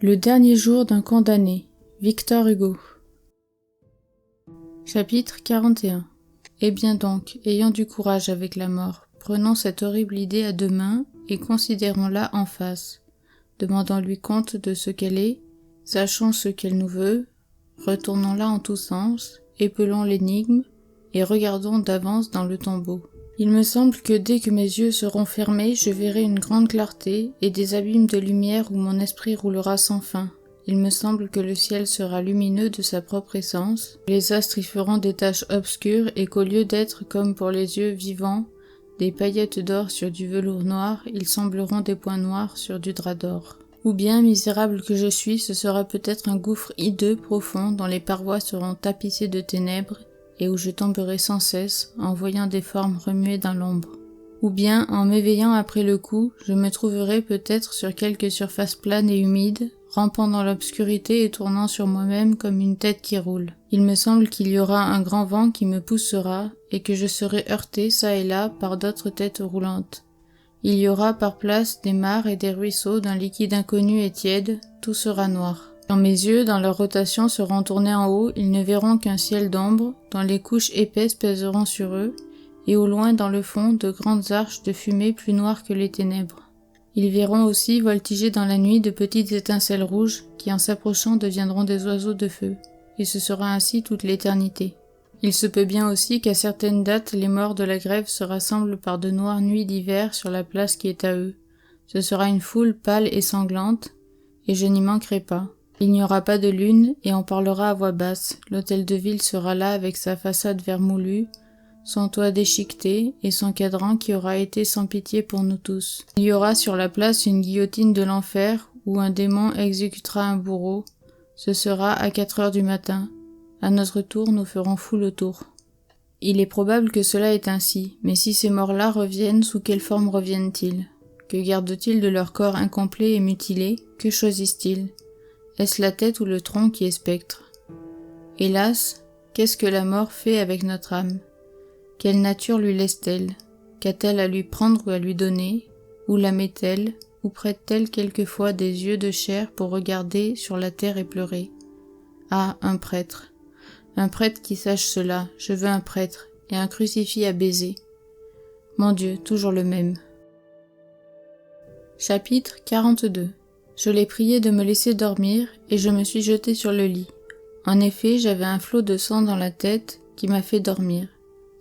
Le dernier jour d'un condamné. Victor Hugo. Chapitre 41. Eh bien donc, ayant du courage avec la mort, prenons cette horrible idée à deux mains et considérons-la en face. Demandons-lui compte de ce qu'elle est, sachons ce qu'elle nous veut, retournons-la en tous sens, épelons l'énigme et regardons d'avance dans le tombeau. Il me semble que dès que mes yeux seront fermés, je verrai une grande clarté et des abîmes de lumière où mon esprit roulera sans fin. Il me semble que le ciel sera lumineux de sa propre essence, les astres y feront des taches obscures et qu'au lieu d'être comme pour les yeux vivants, des paillettes d'or sur du velours noir, ils sembleront des points noirs sur du drap d'or. Ou bien, misérable que je suis, ce sera peut-être un gouffre hideux profond dont les parois seront tapissées de ténèbres et où je tomberai sans cesse en voyant des formes remuées dans l'ombre. Ou bien, en m'éveillant après le coup, je me trouverai peut-être sur quelque surface plane et humide, rampant dans l'obscurité et tournant sur moi-même comme une tête qui roule. Il me semble qu'il y aura un grand vent qui me poussera et que je serai heurté çà et là par d'autres têtes roulantes. Il y aura par place des mares et des ruisseaux d'un liquide inconnu et tiède, tout sera noir. Quand mes yeux, dans leur rotation, seront tournés en haut, ils ne verront qu'un ciel d'ombre, dont les couches épaisses pèseront sur eux, et au loin, dans le fond, de grandes arches de fumée plus noires que les ténèbres. Ils verront aussi voltiger dans la nuit de petites étincelles rouges, qui en s'approchant deviendront des oiseaux de feu, et ce sera ainsi toute l'éternité. Il se peut bien aussi qu'à certaines dates, les morts de la grève se rassemblent par de noires nuits d'hiver sur la place qui est à eux. Ce sera une foule pâle et sanglante, et je n'y manquerai pas. Il n'y aura pas de lune, et on parlera à voix basse. L'hôtel de ville sera là avec sa façade vermoulue, son toit déchiqueté, et son cadran qui aura été sans pitié pour nous tous. Il y aura sur la place une guillotine de l'enfer, où un démon exécutera un bourreau. Ce sera à 4 heures du matin. À notre tour, nous ferons foule autour. Il est probable que cela est ainsi, mais si ces morts-là reviennent, sous quelle forme reviennent-ils? Que gardent-ils de leur corps incomplet et mutilé? Que choisissent-ils? Est-ce la tête ou le tronc qui est spectre? Hélas, qu'est-ce que la mort fait avec notre âme? Quelle nature lui laisse-t-elle? Qu'a-t-elle à lui prendre ou à lui donner? Où la met-elle? Ou prête-t-elle quelquefois des yeux de chair pour regarder sur la terre et pleurer? Ah, un prêtre qui sache cela, je veux un prêtre, et un crucifix à baiser. Mon Dieu, toujours le même. Chapitre 42. Je l'ai prié de me laisser dormir, et je me suis jeté sur le lit. En effet, j'avais un flot de sang dans la tête qui m'a fait dormir.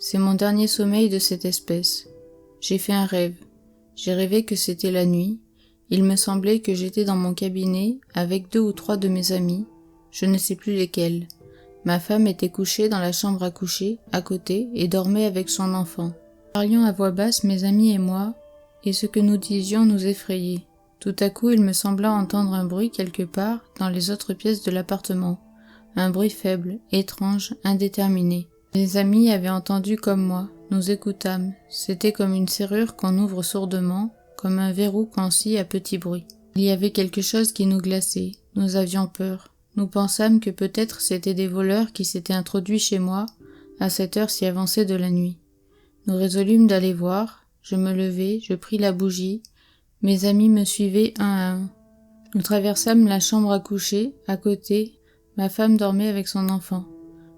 C'est mon dernier sommeil de cette espèce. J'ai fait un rêve. J'ai rêvé que c'était la nuit. Il me semblait que j'étais dans mon cabinet avec 2 ou 3 de mes amis, je ne sais plus lesquels. Ma femme était couchée dans la chambre à coucher, à côté, et dormait avec son enfant. Nous parlions à voix basse, mes amis et moi, et ce que nous disions nous effrayait. Tout à coup, il me sembla entendre un bruit quelque part dans les autres pièces de l'appartement. Un bruit faible, étrange, indéterminé. Mes amis avaient entendu comme moi. Nous écoutâmes. C'était comme une serrure qu'on ouvre sourdement, comme un verrou qu'on scie à petit bruit. Il y avait quelque chose qui nous glaçait. Nous avions peur. Nous pensâmes que peut-être c'étaient des voleurs qui s'étaient introduits chez moi à cette heure si avancée de la nuit. Nous résolûmes d'aller voir. Je me levai, je pris la bougie. Mes amis me suivaient un à un. Nous traversâmes la chambre à coucher, à côté, ma femme dormait avec son enfant.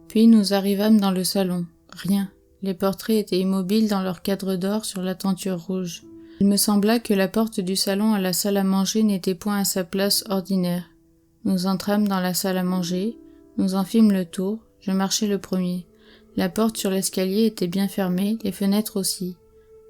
Puis nous arrivâmes dans le salon. Rien. Les portraits étaient immobiles dans leur cadre d'or sur la tenture rouge. Il me sembla que la porte du salon à la salle à manger n'était point à sa place ordinaire. Nous entrâmes dans la salle à manger, nous en fîmes le tour, je marchai le premier. La porte sur l'escalier était bien fermée, les fenêtres aussi.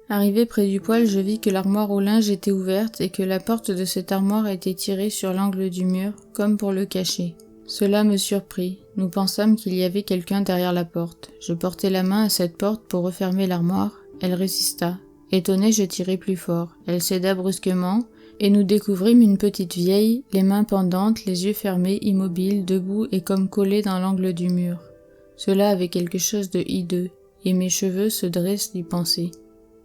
Arrivé près du poêle, je vis que l'armoire au linge était ouverte et que la porte de cette armoire était tirée sur l'angle du mur, comme pour le cacher. Cela me surprit. Nous pensâmes qu'il y avait quelqu'un derrière la porte. Je portai la main à cette porte pour refermer l'armoire. Elle résista. Étonné, je tirai plus fort. Elle céda brusquement, et nous découvrîmes une petite vieille, les mains pendantes, les yeux fermés, immobile, debout et comme collée dans l'angle du mur. Cela avait quelque chose de hideux, et mes cheveux se dressent d'y penser.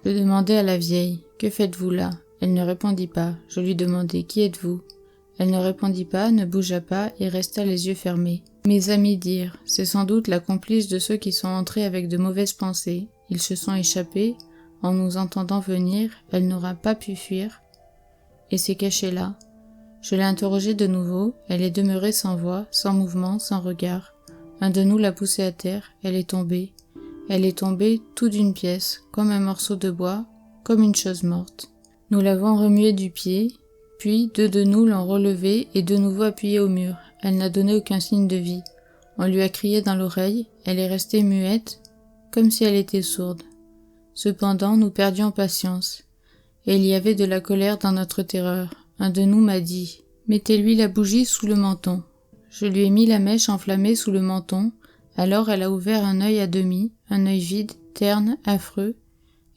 Je demandai à la vieille, « Que faites-vous là ?» Elle ne répondit pas. Je lui demandai, « Qui êtes-vous » Elle ne répondit pas, ne bougea pas et resta les yeux fermés. Mes amis dirent, « C'est sans doute la complice de ceux qui sont entrés avec de mauvaises pensées. Ils se sont échappés. En nous entendant venir, elle n'aura pas pu fuir. Et s'est cachée là. Je l'ai interrogée de nouveau, elle est demeurée sans voix, sans mouvement, sans regard. Un de nous l'a poussée à terre, elle est tombée. Elle est tombée tout d'une pièce, comme un morceau de bois, comme une chose morte. Nous l'avons remuée du pied, puis deux de nous l'ont relevée et de nouveau appuyée au mur. Elle n'a donné aucun signe de vie. On lui a crié dans l'oreille, elle est restée muette, comme si elle était sourde. Cependant, nous perdions patience, et il y avait de la colère dans notre terreur. Un de nous m'a dit « Mettez-lui la bougie sous le menton ». Je lui ai mis la mèche enflammée sous le menton, alors elle a ouvert un œil à demi, un œil vide, terne, affreux,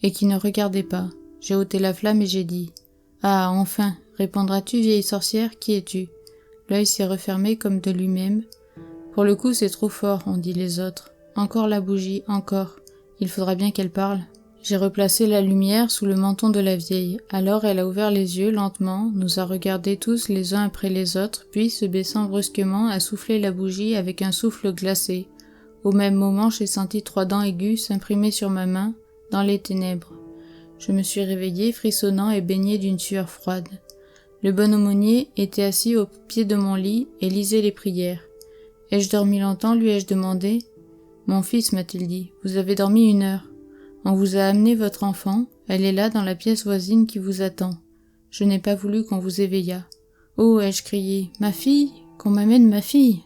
et qui ne regardait pas. J'ai ôté la flamme et j'ai dit « Ah, enfin, répondras-tu, vieille sorcière, qui es-tu » L'œil s'est refermé comme de lui-même. « Pour le coup, c'est trop fort, ont dit les autres. Encore la bougie, encore. Il faudra bien qu'elle parle. » J'ai replacé la lumière sous le menton de la vieille. Alors elle a ouvert les yeux lentement, nous a regardés tous les uns après les autres, puis, se baissant brusquement, a soufflé la bougie avec un souffle glacé. Au même moment, j'ai senti 3 dents aiguës s'imprimer sur ma main, dans les ténèbres. Je me suis réveillé, frissonnant et baigné d'une sueur froide. Le bon aumônier était assis au pied de mon lit et lisait les prières. « Ai-je dormi longtemps ?» lui ai-je demandé. « Mon fils, m'a-t-il dit, vous avez dormi 1 heure. On vous a amené votre enfant, elle est là dans la pièce voisine qui vous attend. Je n'ai pas voulu qu'on vous éveillât. Oh, ai-je crié, ma fille, qu'on m'amène ma fille !»